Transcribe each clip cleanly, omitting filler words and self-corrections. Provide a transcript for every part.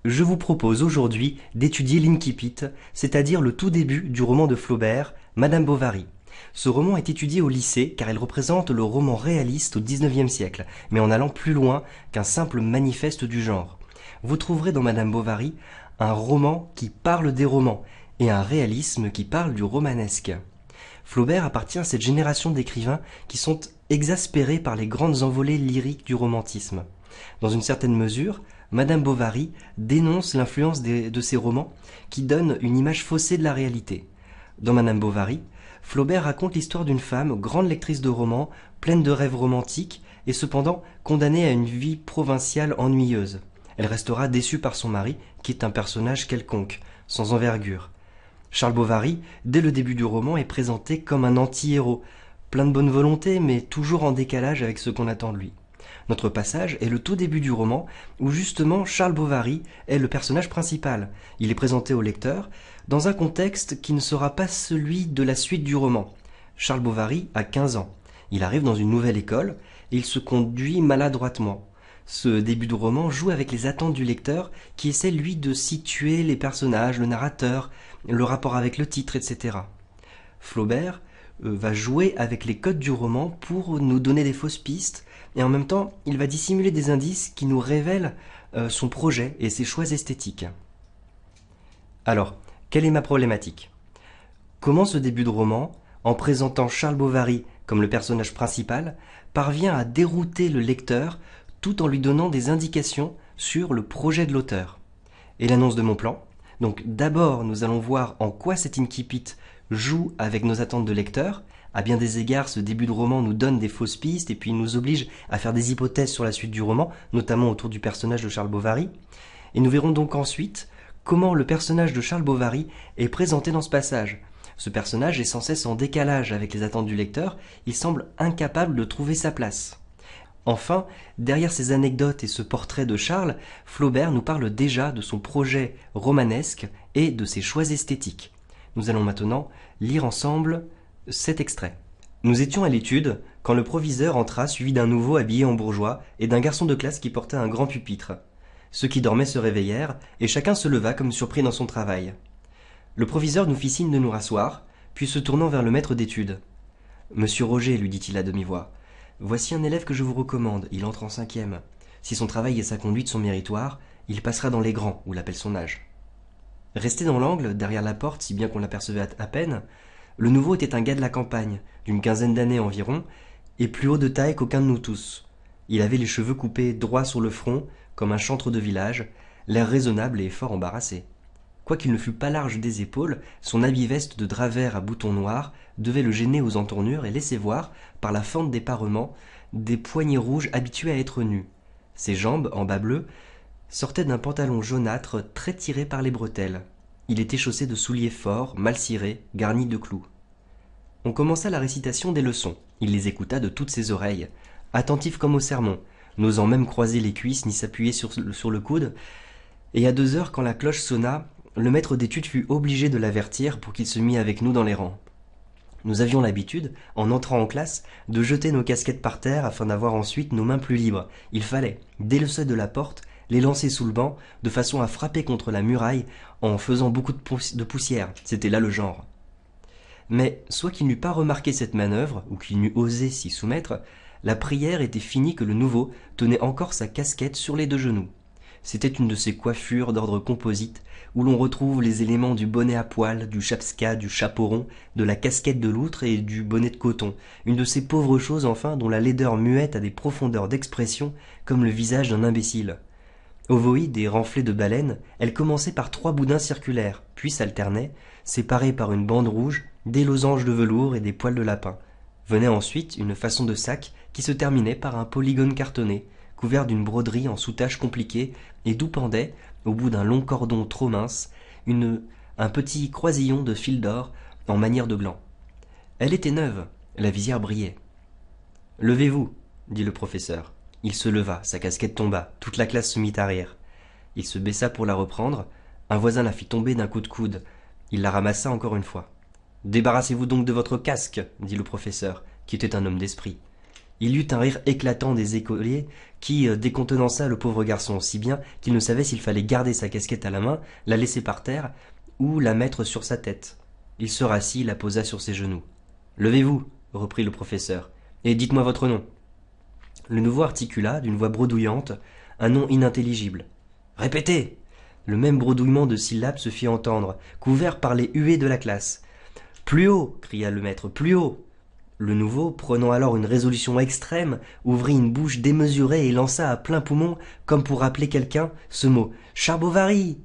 Je vous propose aujourd'hui d'étudier l'incipit, c'est-à-dire le tout début du roman de Flaubert, Madame Bovary. Ce roman est étudié au lycée car il représente le roman réaliste au XIXe siècle, mais en allant plus loin qu'un simple manifeste du genre. Vous trouverez dans Madame Bovary un roman qui parle des romans et un réalisme qui parle du romanesque. Flaubert appartient à cette génération d'écrivains qui sont exaspérés par les grandes envolées lyriques du romantisme. Dans une certaine mesure, Madame Bovary dénonce l'influence de ces romans qui donnent une image faussée de la réalité. Dans Madame Bovary, Flaubert raconte l'histoire d'une femme, grande lectrice de romans, pleine de rêves romantiques et cependant condamnée à une vie provinciale ennuyeuse. Elle restera déçue par son mari, qui est un personnage quelconque, sans envergure. Charles Bovary, dès le début du roman, est présenté comme un anti-héros, plein de bonne volonté mais toujours en décalage avec ce qu'on attend de lui. Notre passage est le tout début du roman où justement Charles Bovary est le personnage principal. Il est présenté au lecteur dans un contexte qui ne sera pas celui de la suite du roman. Charles Bovary a 15 ans. Il arrive dans une nouvelle école et il se conduit maladroitement. Ce début de roman joue avec les attentes du lecteur qui essaie lui de situer les personnages, le narrateur, le rapport avec le titre, etc. Flaubert va jouer avec les codes du roman pour nous donner des fausses pistes et en même temps il va dissimuler des indices qui nous révèlent son projet et ses choix esthétiques. Alors, quelle est ma problématique? Comment ce début de roman, en présentant Charles Bovary comme le personnage principal, parvient à dérouter le lecteur tout en lui donnant des indications sur le projet de l'auteur? Et l'annonce de mon plan. Donc d'abord, nous allons voir en quoi cet incipit joue avec nos attentes de lecteur. À bien des égards, ce début de roman nous donne des fausses pistes et puis nous oblige à faire des hypothèses sur la suite du roman, notamment autour du personnage de Charles Bovary. Et nous verrons donc ensuite comment le personnage de Charles Bovary est présenté dans ce passage. Ce personnage est sans cesse en décalage avec les attentes du lecteur, il semble incapable de trouver sa place. Enfin, derrière ces anecdotes et ce portrait de Charles, Flaubert nous parle déjà de son projet romanesque et de ses choix esthétiques. Nous allons maintenant lire ensemble cet extrait. Nous étions à l'étude quand le proviseur entra suivi d'un nouveau habillé en bourgeois et d'un garçon de classe qui portait un grand pupitre. Ceux qui dormaient se réveillèrent et chacun se leva comme surpris dans son travail. Le proviseur nous fit signe de nous rasseoir, puis se tournant vers le maître d'études. « Monsieur Roger, lui dit-il à demi-voix, voici un élève que je vous recommande, il entre en 5e. Si son travail et sa conduite sont méritoires, il passera dans les grands, ou l'appelle son âge. » Resté dans l'angle, derrière la porte, si bien qu'on l'apercevait à peine, le nouveau était un gars de la campagne, d'une quinzaine d'années environ, et plus haut de taille qu'aucun de nous tous. Il avait les cheveux coupés droit sur le front, comme un chantre de village, l'air raisonnable et fort embarrassé. Quoiqu'il ne fût pas large des épaules, son habit veste de drap vert à boutons noirs devait le gêner aux entournures et laisser voir, par la fente des parements, des poignets rouges habitués à être nus. Ses jambes, en bas bleus, sortaient d'un pantalon jaunâtre très tiré par les bretelles. Il était chaussé de souliers forts, mal cirés, garnis de clous. On commença la récitation des leçons. Il les écouta de toutes ses oreilles, attentif comme au sermon, n'osant même croiser les cuisses ni s'appuyer sur le coude, et à 2 heures, quand la cloche sonna, le maître d'études fut obligé de l'avertir pour qu'il se mît avec nous dans les rangs. Nous avions l'habitude, en entrant en classe, de jeter nos casquettes par terre afin d'avoir ensuite nos mains plus libres. Il fallait, dès le seuil de la porte, les lancer sous le banc, de façon à frapper contre la muraille en faisant beaucoup de poussière. C'était là le genre. Mais, soit qu'il n'eût pas remarqué cette manœuvre, ou qu'il n'eût osé s'y soumettre, la prière était finie que le nouveau tenait encore sa casquette sur les 2 genoux. C'était une de ces coiffures d'ordre composite, où l'on retrouve les éléments du bonnet à poil, du chapska, du chapeau rond, de la casquette de loutre et du bonnet de coton, une de ces pauvres choses enfin dont la laideur muette a des profondeurs d'expression comme le visage d'un imbécile. Ovoïde et renflée de baleine, elle commençait par 3 boudins circulaires, puis s'alternait, séparés par une bande rouge, des losanges de velours et des poils de lapin. Venait ensuite une façon de sac qui se terminait par un polygone cartonné, couvert d'une broderie en soutache compliquée, et d'où pendait, au bout d'un long cordon trop mince, un petit croisillon de fil d'or en manière de gland. Elle était neuve, la visière brillait. « Levez-vous, dit le professeur. Il se leva, sa casquette tomba, toute la classe se mit à rire. Il se baissa pour la reprendre, un voisin la fit tomber d'un coup de coude. Il la ramassa encore une fois. « Débarrassez-vous donc de votre casque, dit le professeur, qui était un homme d'esprit. Il y eut un rire éclatant des écoliers qui décontenança le pauvre garçon si bien qu'il ne savait s'il fallait garder sa casquette à la main, la laisser par terre ou la mettre sur sa tête. Il se rassit, la posa sur ses genoux. « Levez-vous, reprit le professeur, et dites-moi votre nom. » Le nouveau articula, d'une voix bredouillante, un nom inintelligible. « Répétez !» Le même bredouillement de syllabes se fit entendre, couvert par les huées de la classe. « Plus haut !» cria le maître, « plus haut !» Le nouveau, prenant alors une résolution extrême, ouvrit une bouche démesurée et lança à plein poumon, comme pour appeler quelqu'un, ce mot « Charbovary !»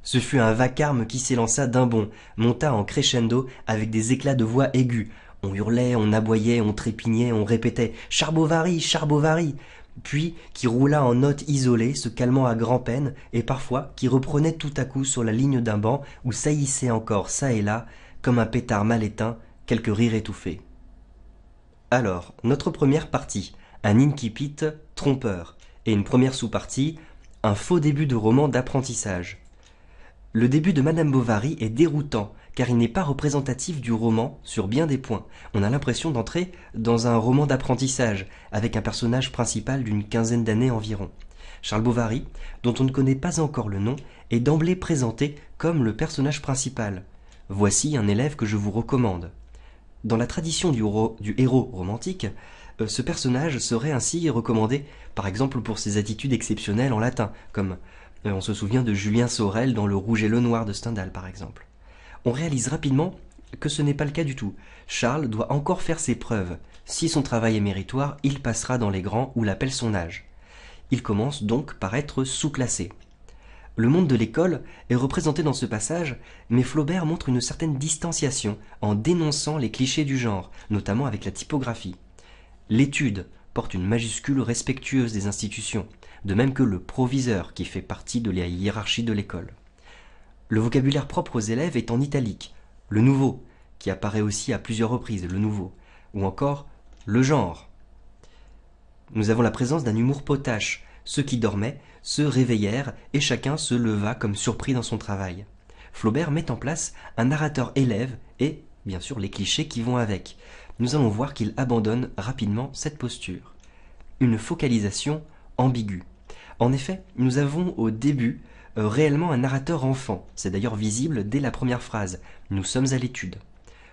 Ce fut un vacarme qui s'élança d'un bond, monta en crescendo avec des éclats de voix aigus. On hurlait, on aboyait, on trépignait, on répétait « Charbovary, Charbovary !» puis qui roula en notes isolées, se calmant à grand-peine, et parfois qui reprenait tout à coup sur la ligne d'un banc où saillissait encore çà et là, comme un pétard mal éteint, quelques rires étouffés. Alors, notre première partie, un incipit trompeur, et une première sous-partie, un faux début de roman d'apprentissage. Le début de Madame Bovary est déroutant, car il n'est pas représentatif du roman sur bien des points. On a l'impression d'entrer dans un roman d'apprentissage, avec un personnage principal d'une quinzaine d'années environ. Charles Bovary, dont on ne connaît pas encore le nom, est d'emblée présenté comme le personnage principal. Voici un élève que je vous recommande. Dans la tradition du héros romantique, ce personnage serait ainsi recommandé, par exemple pour ses attitudes exceptionnelles en latin, comme on se souvient de Julien Sorel dans Le Rouge et le Noir de Stendhal, par exemple. On réalise rapidement que ce n'est pas le cas du tout. Charles doit encore faire ses preuves. Si son travail est méritoire, il passera dans les grands où l'appelle son âge. Il commence donc par être sous-classé. Le monde de l'école est représenté dans ce passage, mais Flaubert montre une certaine distanciation en dénonçant les clichés du genre, notamment avec la typographie. L'étude porte une majuscule respectueuse des institutions, de même que le proviseur qui fait partie de la hiérarchie de l'école. Le vocabulaire propre aux élèves est en italique, le nouveau, qui apparaît aussi à plusieurs reprises, le nouveau, ou encore le genre. Nous avons la présence d'un humour potache. Ceux qui dormaient se réveillèrent et chacun se leva comme surpris dans son travail. Flaubert met en place un narrateur élève et, bien sûr, les clichés qui vont avec. Nous allons voir qu'il abandonne rapidement cette posture. Une focalisation ambiguë. En effet, nous avons au début réellement un narrateur enfant. C'est d'ailleurs visible dès la première phrase. Nous sommes à l'étude.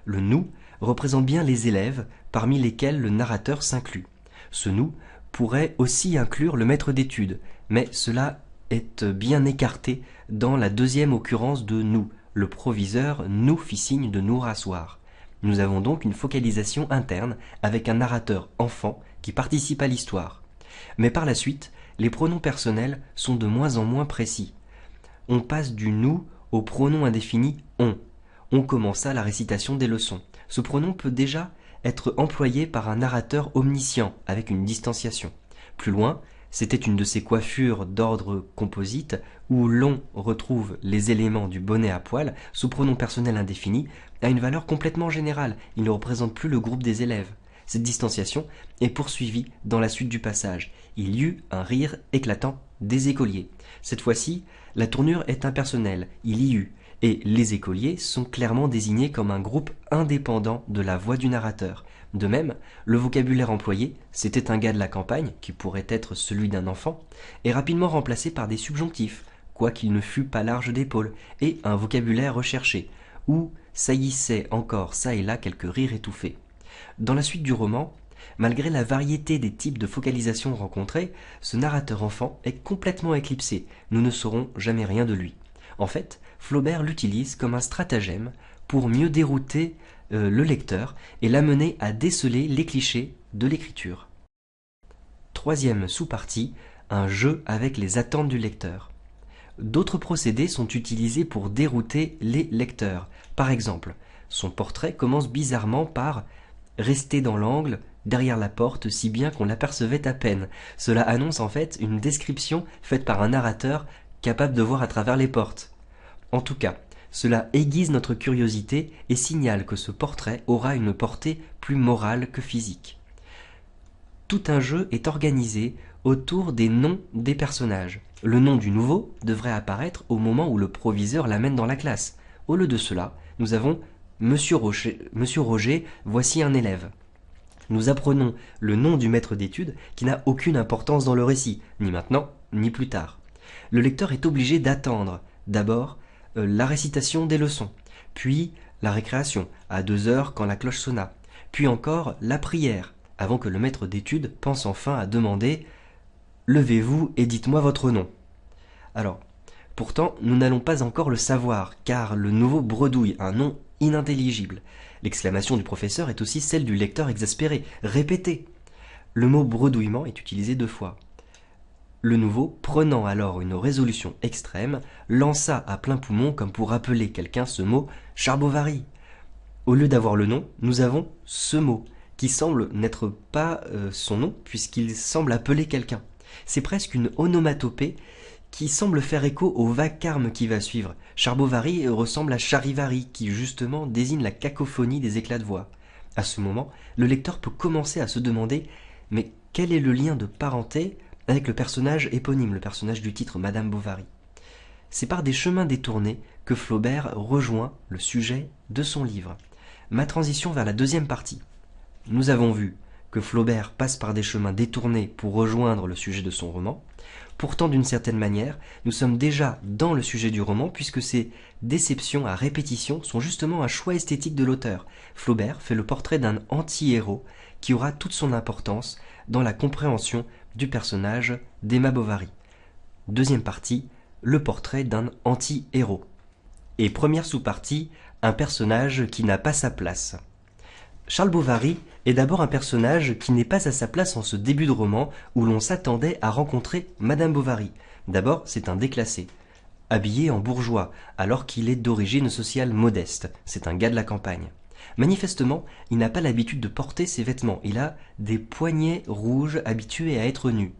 Le « nous » représente bien les élèves, parmi lesquels le narrateur s'inclut. Ce « nous » pourrait aussi inclure le maître d'études, mais cela est bien écarté dans la deuxième occurrence de « nous ». Le proviseur nous fit signe de nous rasseoir. Nous avons donc une focalisation interne avec un narrateur enfant qui participe à l'histoire. Mais par la suite, les pronoms personnels sont de moins en moins précis. On passe du « nous » au pronom indéfini « on ». On commença la récitation des leçons. Ce pronom peut déjà être employé par un narrateur omniscient avec une distanciation. Plus loin, c'était une de ces coiffures d'ordre composite où l'on retrouve les éléments du bonnet à poil. Ce pronom personnel indéfini a une valeur complètement générale. Il ne représente plus le groupe des élèves. Cette distanciation est poursuivie dans la suite du passage. Il y eut un rire éclatant des écoliers. Cette fois-ci, la tournure est impersonnelle. Il y eut. Et les écoliers sont clairement désignés comme un groupe indépendant de la voix du narrateur. De même, le vocabulaire employé, c'était un gars de la campagne, qui pourrait être celui d'un enfant, est rapidement remplacé par des subjonctifs, quoiqu'il ne fût pas large d'épaules, et un vocabulaire recherché, où saillissaient encore çà et là quelques rires étouffés. Dans la suite du roman, malgré la variété des types de focalisation rencontrés, ce narrateur enfant est complètement éclipsé, nous ne saurons jamais rien de lui. En fait, Flaubert l'utilise comme un stratagème pour mieux dérouter le lecteur et l'amener à déceler les clichés de l'écriture. Troisième sous-partie, un jeu avec les attentes du lecteur. D'autres procédés sont utilisés pour dérouter les lecteurs. Par exemple, son portrait commence bizarrement par « rester dans l'angle, derrière la porte, si bien qu'on l'apercevait à peine ». Cela annonce en fait une description faite par un narrateur capable de voir à travers les portes. En tout cas, cela aiguise notre curiosité et signale que ce portrait aura une portée plus morale que physique. Tout un jeu est organisé autour des noms des personnages. Le nom du nouveau devrait apparaître au moment où le proviseur l'amène dans la classe. Au lieu de cela, nous avons Monsieur Roger, voici un élève. Nous apprenons le nom du maître d'études qui n'a aucune importance dans le récit, ni maintenant, ni plus tard. Le lecteur est obligé d'attendre, d'abord, la récitation des leçons, puis la récréation, à 2 heures quand la cloche sonna, puis encore la prière, avant que le maître d'études pense enfin à demander « Levez-vous et dites-moi votre nom ». Alors, pourtant, nous n'allons pas encore le savoir, car le nouveau bredouille un nom inintelligible. L'exclamation du professeur est aussi celle du lecteur exaspéré. Répétez. Le mot bredouillement est utilisé 2 fois. Le nouveau, prenant alors une résolution extrême, lança à plein poumon comme pour appeler quelqu'un ce mot « Charbovary ». Au lieu d'avoir le nom, nous avons ce mot, qui semble n'être pas son nom, puisqu'il semble appeler quelqu'un. C'est presque une onomatopée qui semble faire écho au vacarme qui va suivre. Charbovary ressemble à Charivari, qui justement désigne la cacophonie des éclats de voix. À ce moment, le lecteur peut commencer à se demander « Mais quel est le lien de parenté avec le personnage éponyme, le personnage du titre, Madame Bovary ?» C'est par des chemins détournés que Flaubert rejoint le sujet de son livre. Ma transition vers la deuxième partie. Nous avons vu que Flaubert passe par des chemins détournés pour rejoindre le sujet de son roman. Pourtant, d'une certaine manière, nous sommes déjà dans le sujet du roman puisque ces déceptions à répétition sont justement un choix esthétique de l'auteur. Flaubert fait le portrait d'un anti-héros qui aura toute son importance dans la compréhension du personnage d'Emma Bovary. Deuxième partie, le portrait d'un anti-héros. Et première sous-partie, un personnage qui n'a pas sa place. Charles Bovary est d'abord un personnage qui n'est pas à sa place en ce début de roman où l'on s'attendait à rencontrer Madame Bovary. D'abord, c'est un déclassé, habillé en bourgeois, alors qu'il est d'origine sociale modeste. C'est un gars de la campagne. Manifestement, il n'a pas l'habitude de porter ses vêtements. Il a des poignets rouges habitués à être nus.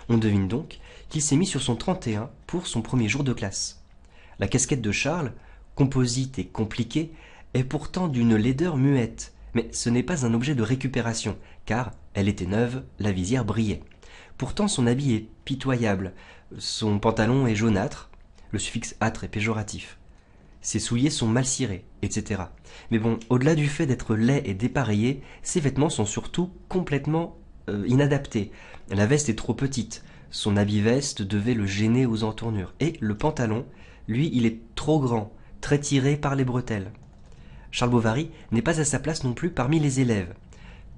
On devine donc qu'il s'est mis sur son 31 pour son premier jour de classe. La casquette de Charles, composite et compliquée, est pourtant d'une laideur muette. Mais ce n'est pas un objet de récupération, car elle était neuve, la visière brillait. Pourtant son habit est pitoyable, son pantalon est jaunâtre, le suffixe âtre est péjoratif. Ses souliers sont mal cirés, etc. Mais bon, au-delà du fait d'être laid et dépareillé, ses vêtements sont surtout complètement inadaptés. La veste est trop petite, son habit-veste devait le gêner aux entournures, et le pantalon, lui, il est trop grand, très tiré par les bretelles. Charles Bovary n'est pas à sa place non plus parmi les élèves.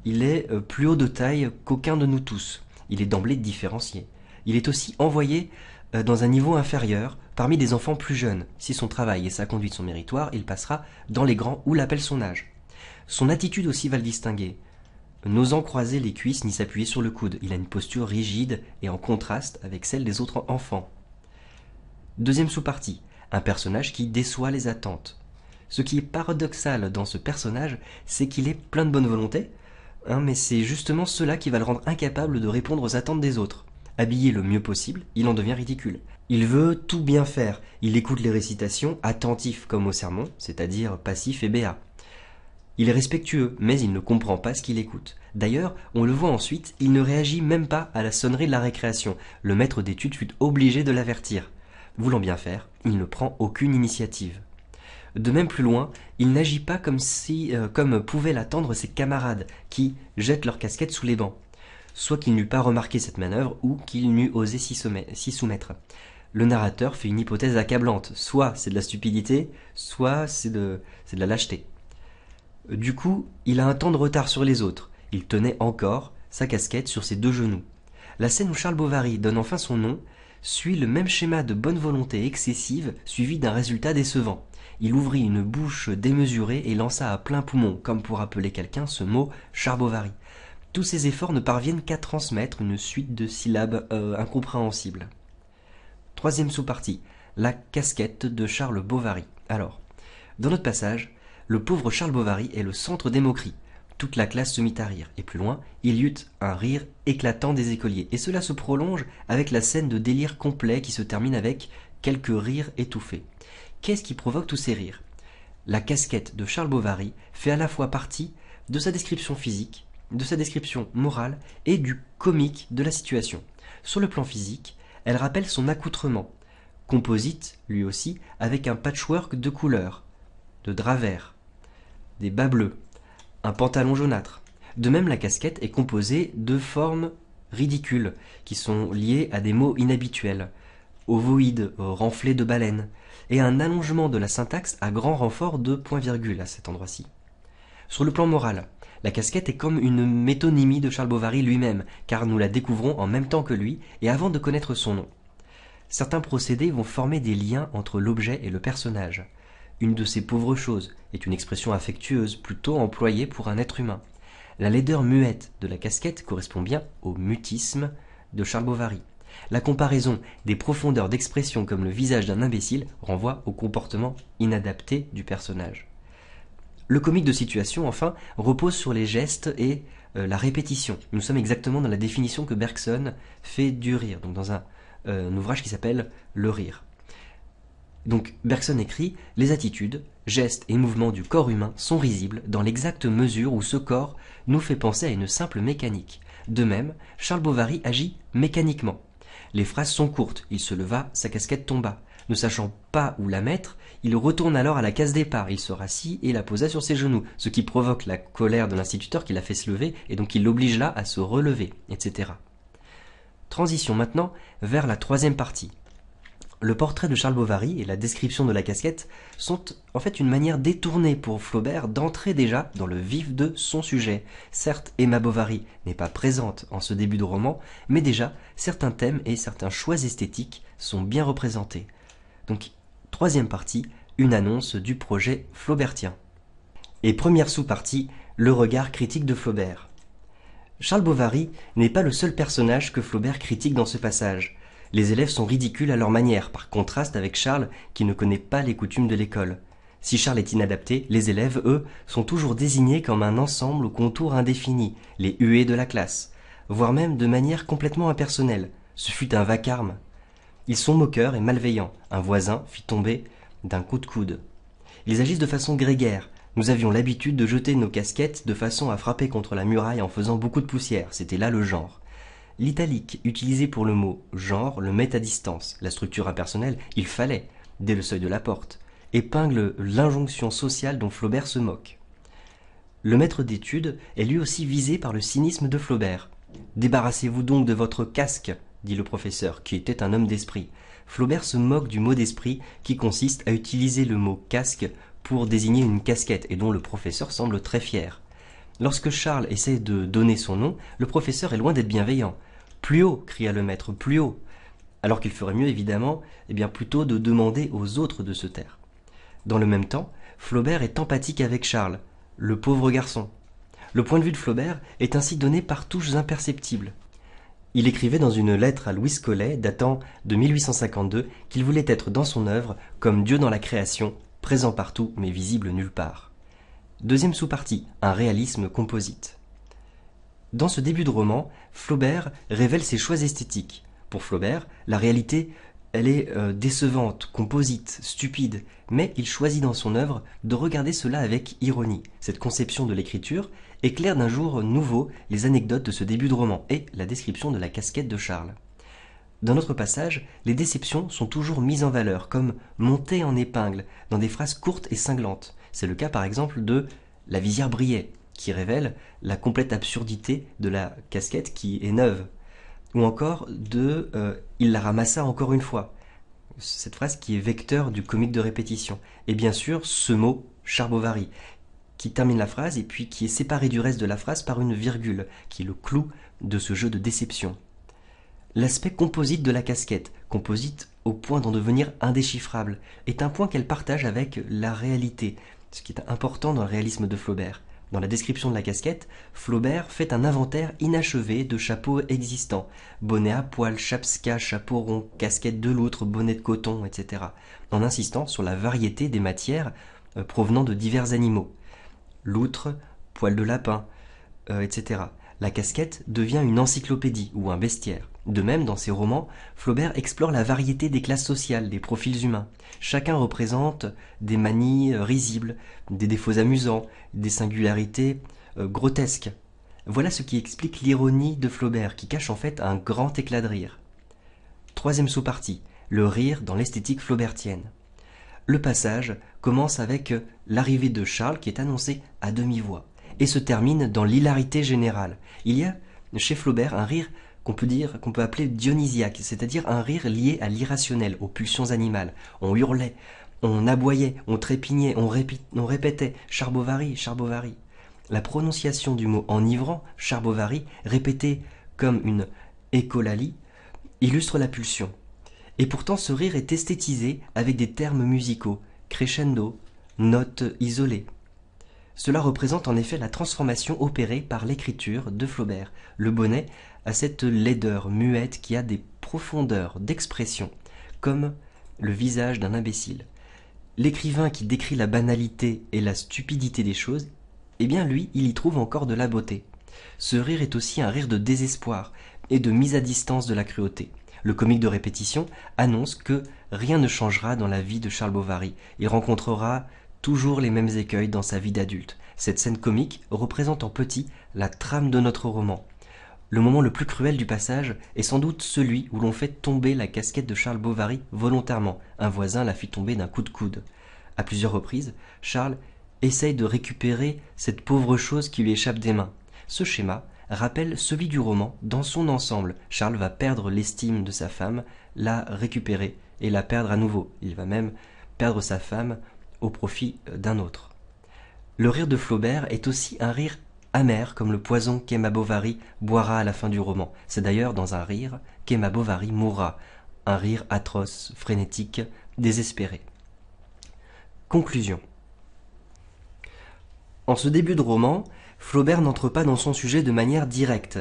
Il est plus haut de taille qu'aucun de nous tous. Il est d'emblée différencié. Il est aussi envoyé dans un niveau inférieur parmi des enfants plus jeunes. Si son travail et sa conduite sont méritoires, il passera dans les grands ou l'appelle son âge. Son attitude aussi va le distinguer. N'osant croiser les cuisses ni s'appuyer sur le coude, il a une posture rigide et en contraste avec celle des autres enfants. Deuxième sous-partie, un personnage qui déçoit les attentes. Ce qui est paradoxal dans ce personnage, c'est qu'il est plein de bonne volonté, mais c'est justement cela qui va le rendre incapable de répondre aux attentes des autres. Habillé le mieux possible, il en devient ridicule. Il veut tout bien faire, il écoute les récitations, attentif comme au sermon, c'est-à-dire passif et béat. Il est respectueux, mais il ne comprend pas ce qu'il écoute. D'ailleurs, on le voit ensuite, il ne réagit même pas à la sonnerie de la récréation. Le maître d'études fut obligé de l'avertir. Voulant bien faire, il ne prend aucune initiative. De même plus loin, il n'agit pas comme pouvaient l'attendre ses camarades, qui jettent leur casquette sous les bancs. Soit qu'il n'eût pas remarqué cette manœuvre, ou qu'il n'eût osé s'y soumettre. Le narrateur fait une hypothèse accablante, soit c'est de la stupidité, soit c'est de la lâcheté. Du coup, il a un temps de retard sur les autres. Il tenait encore sa casquette sur ses 2 genoux. La scène où Charles Bovary donne enfin son nom suit le même schéma de bonne volonté excessive suivi d'un résultat décevant. Il ouvrit une bouche démesurée et lança à plein poumon, comme pour appeler quelqu'un, ce mot « Charbovary ». Tous ces efforts ne parviennent qu'à transmettre une suite de syllabes incompréhensibles. Troisième sous-partie, la casquette de Charles Bovary. Alors, dans notre passage, le pauvre Charles Bovary est le centre des moqueries. Toute la classe se mit à rire, et plus loin, il y eut un rire éclatant des écoliers. Et cela se prolonge avec la scène de délire complet qui se termine avec quelques rires étouffés. Qu'est-ce qui provoque tous ces rires? La casquette de Charles Bovary fait à la fois partie de sa description physique, de sa description morale et du comique de la situation. Sur le plan physique, elle rappelle son accoutrement, composite lui aussi avec un patchwork de couleurs, de drap vert, des bas bleus, un pantalon jaunâtre. De même, la casquette est composée de formes ridicules, qui sont liées à des mots inhabituels, ovoïde, renflé de baleine, et un allongement de la syntaxe à grand renfort de point-virgule à cet endroit-ci. Sur le plan moral, la casquette est comme une métonymie de Charles Bovary lui-même, car nous la découvrons en même temps que lui et avant de connaître son nom. Certains procédés vont former des liens entre l'objet et le personnage. Une de ces pauvres choses est une expression affectueuse plutôt employée pour un être humain. La laideur muette de la casquette correspond bien au mutisme de Charles Bovary. La comparaison des profondeurs d'expression comme le visage d'un imbécile renvoie au comportement inadapté du personnage. Le comique de situation, enfin, repose sur les gestes et la répétition. Nous sommes exactement dans la définition que Bergson fait du rire, donc dans un ouvrage qui s'appelle Le rire. Donc Bergson écrit « Les attitudes, gestes et mouvements du corps humain sont risibles dans l'exacte mesure où ce corps nous fait penser à une simple mécanique. De même, Charles Bovary agit mécaniquement. Les phrases sont courtes, il se leva, sa casquette tomba. Ne sachant pas où la mettre, il retourne alors à la case départ, il se rassit et la posa sur ses genoux, ce qui provoque la colère de l'instituteur qui l'a fait se lever et donc il l'oblige là à se relever, etc. Transition maintenant vers la troisième partie. Le portrait de Charles Bovary et la description de la casquette sont en fait une manière détournée pour Flaubert d'entrer déjà dans le vif de son sujet. Certes, Emma Bovary n'est pas présente en ce début de roman, mais déjà certains thèmes et certains choix esthétiques sont bien représentés. Donc, troisième partie, une annonce du projet flaubertien. Et première sous-partie, le regard critique de Flaubert. Charles Bovary n'est pas le seul personnage que Flaubert critique dans ce passage. Les élèves sont ridicules à leur manière, par contraste avec Charles qui ne connaît pas les coutumes de l'école. Si Charles est inadapté, les élèves, eux, sont toujours désignés comme un ensemble au contour indéfini, les huées de la classe, voire même de manière complètement impersonnelle. Ce fut un vacarme. Ils sont moqueurs et malveillants. Un voisin fit tomber d'un coup de coude. Ils agissent de façon grégaire. Nous avions l'habitude de jeter nos casquettes de façon à frapper contre la muraille en faisant beaucoup de poussière. C'était là le genre. L'italique utilisé pour le mot « genre » le met à distance. La structure impersonnelle, il fallait, dès le seuil de la porte, épingle l'injonction sociale dont Flaubert se moque. Le maître d'études est lui aussi visé par le cynisme de Flaubert. « Débarrassez-vous donc de votre casque », dit le professeur, qui était un homme d'esprit. Flaubert se moque du mot d'esprit qui consiste à utiliser le mot « casque » pour désigner une casquette et dont le professeur semble très fier. Lorsque Charles essaie de donner son nom, le professeur est loin d'être bienveillant. « Plus haut !» cria le maître, « plus haut !» Alors qu'il ferait mieux, évidemment, plutôt de demander aux autres de se taire. Dans le même temps, Flaubert est empathique avec Charles, le pauvre garçon. Le point de vue de Flaubert est ainsi donné par touches imperceptibles. Il écrivait dans une lettre à Louis Collet, datant de 1852, qu'il voulait être dans son œuvre comme Dieu dans la création, présent partout mais visible nulle part. Deuxième sous-partie, un réalisme composite. Dans ce début de roman, Flaubert révèle ses choix esthétiques. Pour Flaubert, la réalité, elle est décevante, composite, stupide, mais il choisit dans son œuvre de regarder cela avec ironie. Cette conception de l'écriture éclaire d'un jour nouveau les anecdotes de ce début de roman et la description de la casquette de Charles. Dans notre passage, les déceptions sont toujours mises en valeur, comme montées en épingle, dans des phrases courtes et cinglantes. C'est le cas par exemple de « La visière brillait », qui révèle la complète absurdité de la casquette qui est neuve. Ou encore de « Il la ramassa encore une fois », cette phrase qui est vecteur du comique de répétition. Et bien sûr, ce mot « Charles Bovary », qui termine la phrase et puis qui est séparé du reste de la phrase par une virgule, qui est le clou de ce jeu de déception. L'aspect composite de la casquette, composite au point d'en devenir indéchiffrable, est un point qu'elle partage avec la réalité, ce qui est important dans le réalisme de Flaubert. Dans la description de la casquette, Flaubert fait un inventaire inachevé de chapeaux existants, bonnet à poil, chapska, chapeau rond, casquette de loutre, bonnet de coton, etc., en insistant sur la variété des matières provenant de divers animaux. Loutre, poil de lapin, etc. La casquette devient une encyclopédie ou un bestiaire. De même, dans ses romans, Flaubert explore la variété des classes sociales, des profils humains. Chacun représente des manies risibles, des défauts amusants, des singularités grotesques. Voilà ce qui explique l'ironie de Flaubert, qui cache en fait un grand éclat de rire. Troisième sous-partie, le rire dans l'esthétique flaubertienne. Le passage commence avec l'arrivée de Charles qui est annoncé à demi-voix. et se termine dans l'hilarité générale. Il y a chez Flaubert un rire qu'on peut appeler dionysiaque, c'est-à-dire un rire lié à l'irrationnel, aux pulsions animales. On hurlait, on aboyait, on trépignait, on répétait « Charbovary, Charbovary ». La prononciation du mot enivrant, Charbovary, répété comme une écholalie, illustre la pulsion. Et pourtant ce rire est esthétisé avec des termes musicaux, crescendo, notes isolées. Cela représente en effet la transformation opérée par l'écriture de Flaubert. Le bonnet a cette laideur muette qui a des profondeurs d'expression, comme le visage d'un imbécile. L'écrivain qui décrit la banalité et la stupidité des choses, eh bien lui, il y trouve encore de la beauté. Ce rire est aussi un rire de désespoir et de mise à distance de la cruauté. Le comique de répétition annonce que rien ne changera dans la vie de Charles Bovary. Il rencontrera toujours les mêmes écueils dans sa vie d'adulte. Cette scène comique représente en petit la trame de notre roman. Le moment le plus cruel du passage est sans doute celui où l'on fait tomber la casquette de Charles Bovary volontairement. Un voisin la fit tomber d'un coup de coude. À plusieurs reprises, Charles essaye de récupérer cette pauvre chose qui lui échappe des mains. Ce schéma rappelle celui du roman dans son ensemble. Charles va perdre l'estime de sa femme, la récupérer et la perdre à nouveau. Il va même perdre sa femme au profit d'un autre. Le rire de Flaubert est aussi un rire amer comme le poison qu'Emma Bovary boira à la fin du roman. C'est d'ailleurs dans un rire qu'Emma Bovary mourra. Un rire atroce, frénétique, désespéré. Conclusion. En ce début de roman, Flaubert n'entre pas dans son sujet de manière directe.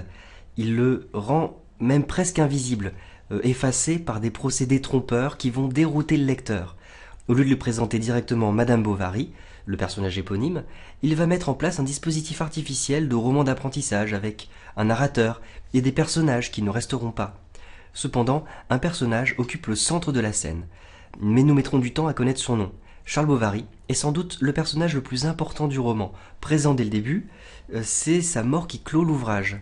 Il le rend même presque invisible, effacé par des procédés trompeurs qui vont dérouter le lecteur. Au lieu de lui présenter directement Madame Bovary, le personnage éponyme, il va mettre en place un dispositif artificiel de roman d'apprentissage avec un narrateur et des personnages qui ne resteront pas. Cependant, un personnage occupe le centre de la scène, mais nous mettrons du temps à connaître son nom. Charles Bovary est sans doute le personnage le plus important du roman. Présent dès le début, c'est sa mort qui clôt l'ouvrage.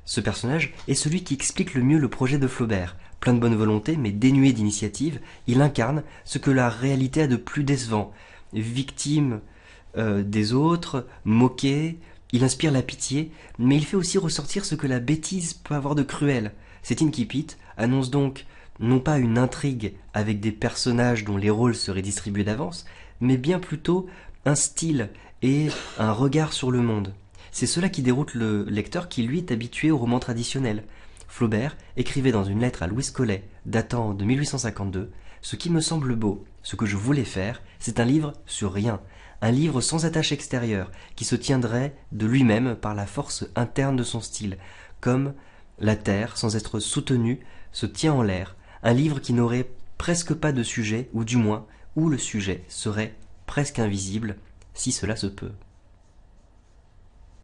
Ce personnage est celui qui explique le mieux le projet de Flaubert. Plein de bonne volonté, mais dénué d'initiative, il incarne ce que la réalité a de plus décevant. Victime des autres, moqué, il inspire la pitié, mais il fait aussi ressortir ce que la bêtise peut avoir de cruel. Cet incipit annonce donc non pas une intrigue avec des personnages dont les rôles seraient distribués d'avance, mais bien plutôt un style et un regard sur le monde. C'est cela qui déroute le lecteur qui lui est habitué au roman traditionnel. Flaubert écrivait dans une lettre à Louis Collet, datant de 1852, « Ce qui me semble beau, ce que je voulais faire, c'est un livre sur rien, un livre sans attache extérieure, qui se tiendrait de lui-même par la force interne de son style, comme la terre, sans être soutenue, se tient en l'air, un livre qui n'aurait presque pas de sujet, ou du moins, où le sujet serait presque invisible, si cela se peut. »